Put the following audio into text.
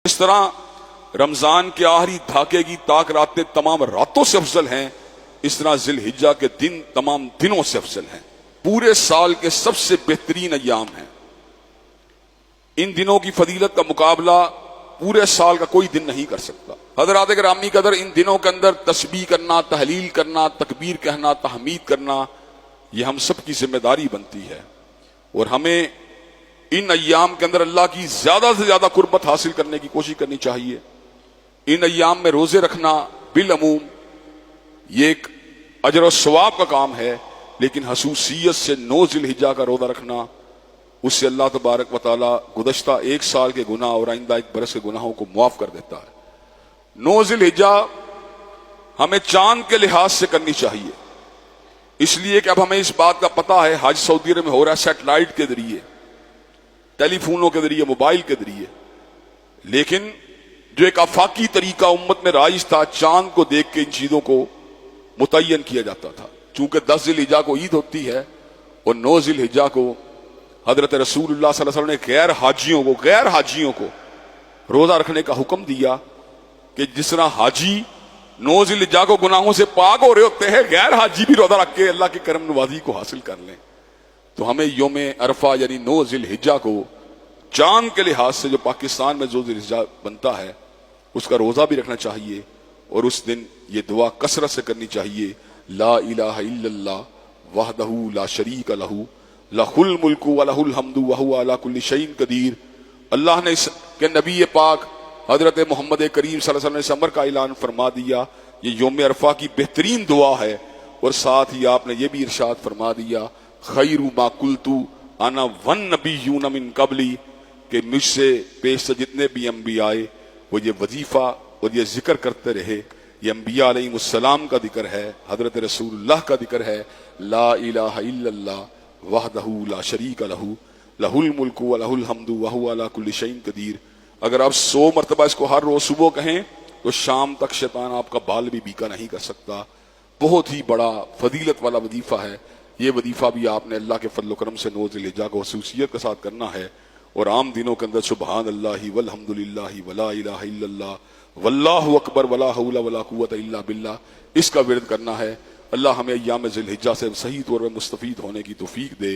اس طرح رمضان کے آخری دھاکے کی تاک راتیں تمام راتوں سے افضل ہیں، اس طرح ذی الحجہ کے دن تمام دنوں سے افضل ہیں، پورے سال کے سب سے بہترین ایام ہیں۔ ان دنوں کی فضیلت کا مقابلہ پورے سال کا کوئی دن نہیں کر سکتا۔ حضرات گرامی قدر، ان دنوں کے اندر تسبیح کرنا، تحلیل کرنا، تکبیر کہنا، تحمید کرنا، یہ ہم سب کی ذمہ داری بنتی ہے، اور ہمیں ان ایام کے اندر اللہ کی زیادہ سے زیادہ قربت حاصل کرنے کی کوشش کرنی چاہیے۔ ان ایام میں روزے رکھنا بالعموم یہ ایک اجر و ثواب کا کام ہے، لیکن خصوصیت سے 9 ذی الحجہ کا روزہ رکھنا، اس سے اللہ تبارک و تعالی گزشتہ ایک سال کے گناہ اور آئندہ ایک برس کے گناہوں کو معاف کر دیتا ہے۔ 9 ذی الحجہ ہمیں چاند کے لحاظ سے کرنی چاہیے، اس لیے کہ اب ہمیں اس بات کا پتہ ہے حج سعودی عرب میں ہو رہا ہے سیٹلائٹ کے ذریعے، ٹیلی فونوں کے ذریعے، موبائل کے ذریعے، لیکن جو ایک آفاقی طریقہ امت میں رائج تھا، چاند کو دیکھ کے ان چیزوں کو متعین کیا جاتا تھا۔ چونکہ 10 ذی الحجہ کو عید ہوتی ہے اور 9 ذی الحجہ کو حضرت رسول اللہ صلی اللہ علیہ وسلم نے غیر حاجیوں کو روزہ رکھنے کا حکم دیا کہ جس طرح حاجی 9 ذی الحجہ کو گناہوں سے پاک ہو رہے ہوتے ہیں، غیر حاجی بھی روزہ رکھ کے اللہ کی کرم نوازی کو حاصل کر لیں۔ تو ہمیں یوم عرفہ یعنی 9 ذی الحجہ کو چاند کے لحاظ سے جو پاکستان میں جو ذی الحجہ بنتا ہے اس کا روزہ بھی رکھنا چاہیے، اور اس دن یہ دعا کثرت سے کرنی چاہیے، لا الہ الا اللہ وحدہ لا شریک لہ لہ الملک ولہ الحمد وہو علی کل شیء قدیر۔ اللہ نے اس کے نبی پاک حضرت محمد کریم صلی اللہ علیہ وسلم نے اس امر کا اعلان فرما دیا، یہ یوم عرفہ کی بہترین دعا ہے، اور ساتھ ہی آپ نے یہ بھی ارشاد فرما دیا، خیر ما قلت انا والنبیون من قبلی، کہ مجھ سے پیش جتنے بھی انبیاء آئے وہ یہ وظیفہ اور یہ ذکر کرتے رہے۔ یہ انبیاء علیہ السلام کا ذکر ہے، حضرت رسول اللہ کا ذکر ہے، لا الہ الا اللہ وحدہ لا شریک لہ لہ الملک ولہ الحمد وہو علی کل شیء قدیر۔ اگر آپ 100 مرتبہ اس کو ہر روز صبح کہیں تو شام تک شیطان آپ کا بال بھی بیکا نہیں کر سکتا۔ بہت ہی بڑا فضیلت والا وظیفہ ہے، یہ وظیفہ بھی آپ نے اللہ کے فضل و کرم سے 9 ذی الحجہ کو خصوصیت کے ساتھ کرنا ہے، اور عام دنوں کے اندر سبحان اللہ والحمد للہ ولا الہ الا اللہ واللہ اکبر ولا حول ولا قوت الا باللہ، اس کا ورد کرنا ہے۔ اللہ ہمیں ایام ذی الحجہ سے صحیح طور پر مستفید ہونے کی توفیق دے۔